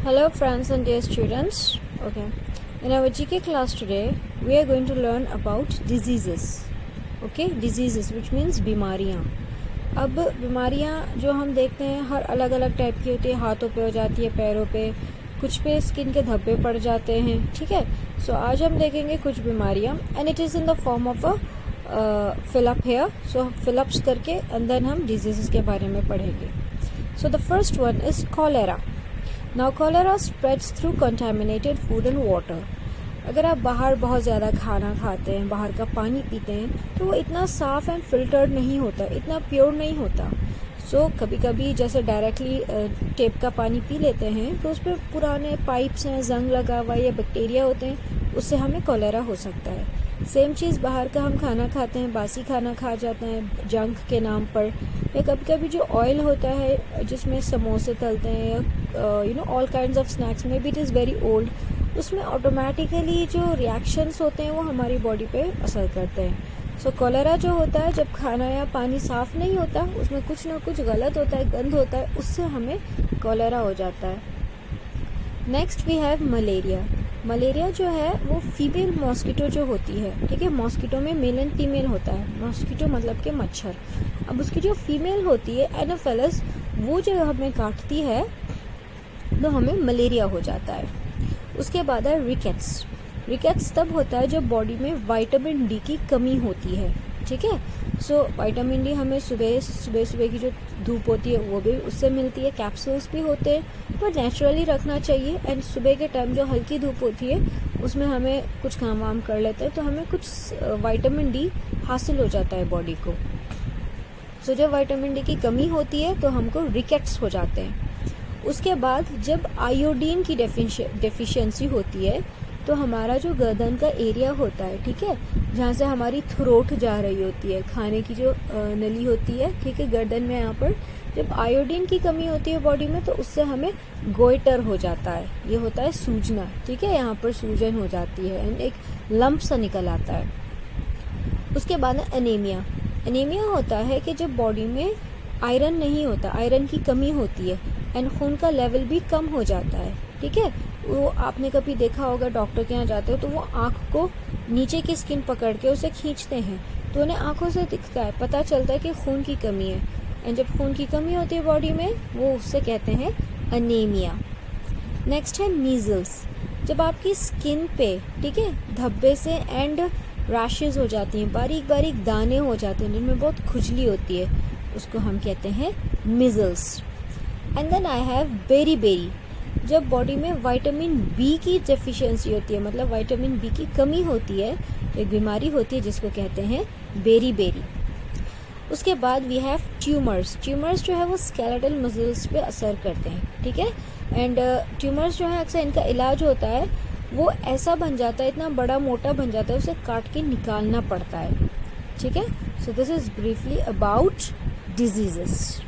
Hello friends and dear students. Okay. In our GK class today, we are going to learn about diseases. Okay, diseases which means बीमारियाँ. अब बीमारियाँ जो हम देखते हैं हर अलग अलग टाइप की होती है. हाथों पे हो जाती है, पैरों पे, कुछ पे स्किन के धब्बे पड़ जाते हैं. ठीक है. सो आज हम देखेंगे कुछ बीमारियाँ and it is in the form of a fill up here. So fill ups करके अंदर हम डिजीज़ के बारे में पढ़ेंगे. So the first one is cholera. Now cholera spreads through contaminated food and water. अगर आप बाहर बहुत ज़्यादा खाना खाते हैं, बाहर का पानी पीते हैं, तो वो इतना साफ़ एंड फिल्टर्ड नहीं होता, इतना प्योर नहीं होता. सो कभी कभी जैसे डायरेक्टली टेप का पानी पी लेते हैं तो उस पर पुराने पाइप्स हैं, जंग लगा हुआ या बैक्टीरिया होते हैं, उससे हमें कॉलेरा हो सकता है. सेम चीज़ बाहर का हम खाना खाते हैं, बासी खाना खा जाते हैं जंक के नाम पर, या कभी कभी जो ऑयल होता है जिसमें समोसे तलते हैं या ऑल काइंड्स ऑफ स्नैक्स में भी इट इज़ वेरी ओल्ड, उसमें ऑटोमेटिकली जो रिएक्शंस होते हैं वो हमारी बॉडी पे असर करते हैं. सो कॉलेरा जो होता है जब खाना या पानी साफ़ नहीं होता, उसमें कुछ ना कुछ गलत होता है, गंद होता है, उससे हमें कॉलेरा हो जाता है. Next we have malaria. Malaria जो है वो फीमेल मॉस्किटो जो होती है, ठीक है, मॉस्किटो में मेल एंड फीमेल होता है. मॉस्किटो मतलब के मच्छर. अब उसकी जो फीमेल होती है एनोफेलस, वो जो हमें काटती है तो हमें मलेरिया हो जाता है. उसके बाद है रिकेट्स. रिकेट्स तब होता है जब बॉडी में विटामिन डी की कमी होती है. ठीक है. सो विटामिन डी हमें सुबह की जो धूप होती है वो भी उससे मिलती है. कैप्सूल्स भी होते हैं, पर नेचुरली रखना चाहिए. एंड सुबह के टाइम जो हल्की धूप होती है उसमें हमें कुछ काम वाम कर लेते हैं तो हमें कुछ विटामिन डी हासिल हो जाता है बॉडी को. सो जब विटामिन डी की कमी होती है तो हमको रिकेट्स हो जाते हैं. उसके बाद जब आयोडीन की डेफिशिएंसी होती है तो हमारा जो गर्दन का एरिया होता है, ठीक है, जहाँ से हमारी थ्रोट जा रही होती है, खाने की जो नली होती है, ठीक है, गर्दन में, यहाँ पर जब आयोडीन की कमी होती है बॉडी में तो उससे हमें गोइटर हो जाता है. ये होता है सूजना. ठीक है, यहाँ पर सूजन हो जाती है एंड एक लंप सा निकल आता है. उसके बाद एनीमिया. एनीमिया होता है कि जब बॉडी में आयरन नहीं होता, आयरन की कमी होती है एंड खून का लेवल भी कम हो जाता है. ठीक है. वो आपने कभी देखा होगा, डॉक्टर के यहाँ जाते हो तो वो आँख को नीचे की स्किन पकड़ के उसे खींचते हैं तो उन्हें आँखों से दिखता है, पता चलता है कि खून की कमी है. एंड जब खून की कमी होती है बॉडी में वो उससे कहते हैं अनीमिया. नेक्स्ट है मीजल्स. जब आपकी स्किन पे, ठीक है, धब्बे से एंड रैशेज हो जाती हैं, बारीक बारीक दाने हो जाते हैं जिनमें बहुत खुजली होती है, उसको हम कहते हैं measles. And then I have beri. जब बॉडी में विटामिन बी की डेफिशिएंसी होती है, मतलब विटामिन बी की कमी होती है, एक बीमारी होती है जिसको कहते हैं बेरी. उसके बाद वी हैव ट्यूमर्स. ट्यूमर्स जो है वो स्केलेटल मसल्स पे असर करते हैं. ठीक है. एंड ट्यूमर्स जो है अक्सर इनका इलाज होता है, वो ऐसा बन जाता है, इतना बड़ा मोटा बन जाता है, उसे काट के निकालना पड़ता है. ठीक है. So this is briefly about diseases.